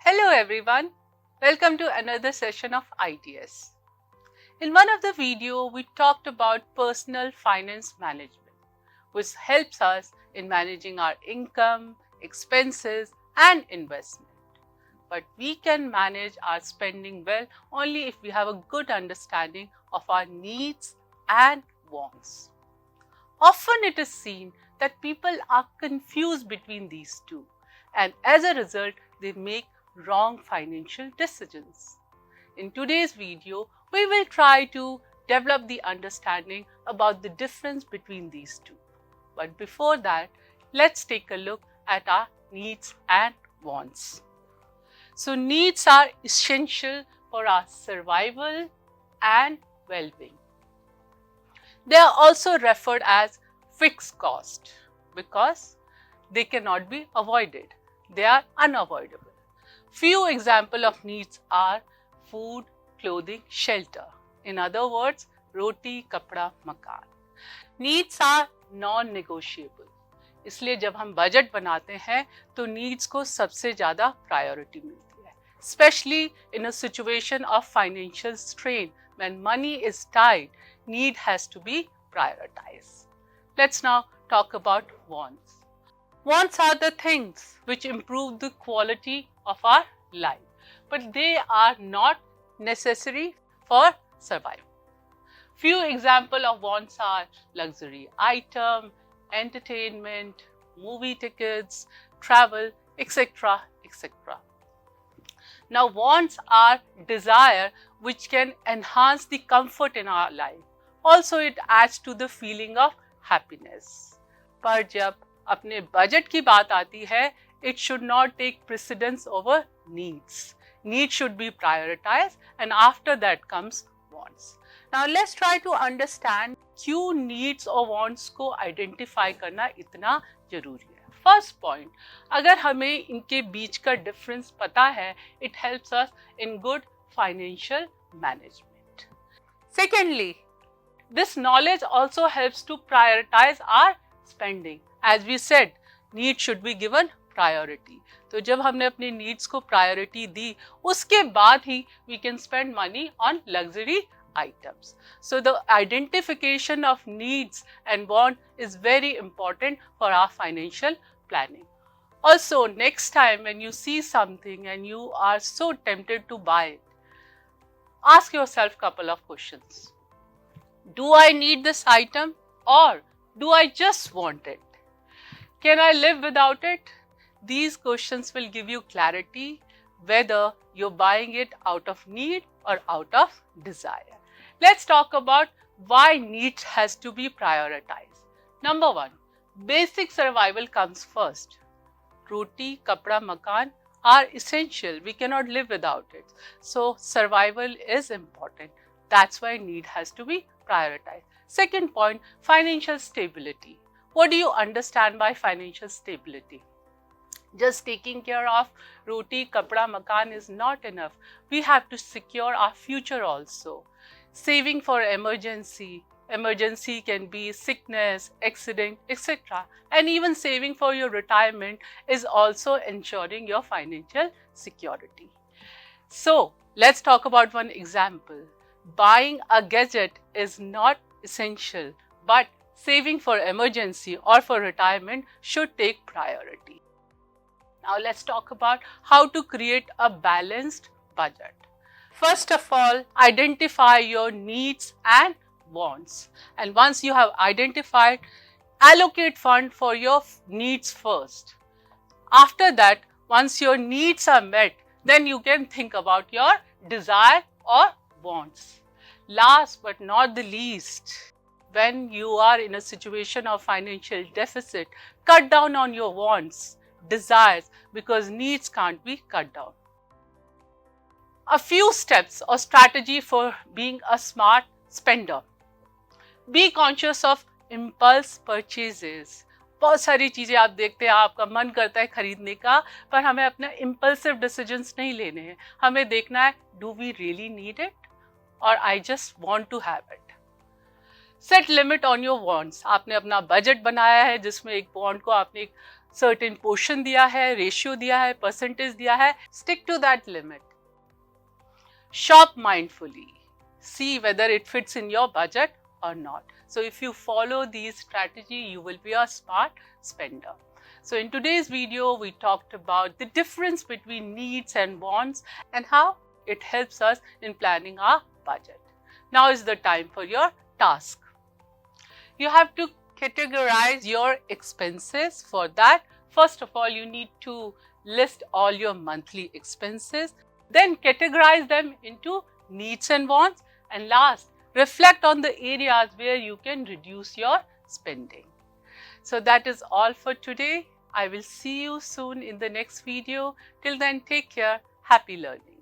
Hello everyone, welcome to another session of ITS. In one of the video, we talked about personal finance management, which helps us in managing our income, expenses and investment. But we can manage our spending well only if we have a good understanding of our needs and wants. Often it is seen that people are confused between these two, and as a result, they make wrong financial decisions. In today's video, we will try to develop the understanding about the difference between these two. But before that, let's take a look at our needs and wants. So needs are essential for our survival and well-being. They are also referred as fixed cost because they cannot be avoided. They are unavoidable. Few examples of needs are food, clothing, shelter. In other words, roti, kapda, makan. Needs are non-negotiable. इसलिए जब हम budget बनाते हैं तो needs को सबसे ज़्यादा priority मिलती है, especially in a situation of financial strain when money is tight, need has to be prioritized. Let's now talk about wants. Wants are the things which improve the quality of our life, but they are not necessary for survival. Few examples of wants are luxury item, entertainment, movie tickets, travel, etc., etc. Now, wants are desire which can enhance the comfort in our life. Also, it adds to the feeling of happiness. पर जब अपने budget की बात आती है, it should not take precedence over needs. Needs should be prioritized and after that comes wants. Now let's try to understand क्यों needs और wants को identify करना इतना जरूरी है. First point, अगर हमें इनके बीच का difference पता है, it helps us in good financial management. Secondly, this knowledge also helps to prioritize our spending. As we said, need should be given priority. तो जब हमने अपने needs को priority दी, उसके बाद ही we can spend money on luxury items. So the identification of needs and want is very important for our financial planning. Also, next time when you see something and you are so tempted to buy it, ask yourself a couple of questions. Do I need this item or do I just want it? Can I live without it? These questions will give you clarity whether you're buying it out of need or out of desire. Let's talk about why need has to be prioritized. Number one, basic survival comes first. Roti, kapda, makan are essential. We cannot live without it. So survival is important. That's why need has to be prioritized. Second point, financial stability. What do you understand by financial stability? Just taking care of roti, kapda, makan is not enough. We have to secure our future also. Saving for emergency. Emergency can be sickness, accident, etc. And even saving for your retirement is also ensuring your financial security. So, let's talk about one example. Buying a gadget is not essential, but saving for emergency or for retirement should take priority. Now let's talk about how to create a balanced budget. First of all, identify your needs and wants. And once you have identified, allocate fund for your needs first. After that, once your needs are met, then you can think about your desire or wants. Last but not the least, when you are in a situation of financial deficit, cut down on your wants, desires, because needs can't be cut down. A few steps or strategy for being a smart spender. Be conscious of impulse purchases. बहुत सारी चीज़ें आप देखते हैं, आपका मन करता है खरीदने का, पर हमें अपना impulsive decisions नहीं लेने हैं. हमें देखना है, do we really need it or I just want to have it. Set limit on your wants. आपने अपना बजट बनाया है जिसमें एक बॉन्ड को आपने एक certain portion दिया है, रेशियो दिया है, परसेंटेज दिया है. Stick to that limit. Shop mindfully. See whether it fits in your budget or not. So if you follow these strategies, you will be a smart spender. So in today's video, we talked about the difference between needs and wants and how it helps us in planning our budget. Now is the time for your task. You have to categorize your expenses. For that, first of all, you need to list all your monthly expenses, then categorize them into needs and wants, and last, reflect on the areas where you can reduce your spending. So that is all for today. I will see you soon in the next video. Till then, take care. Happy learning.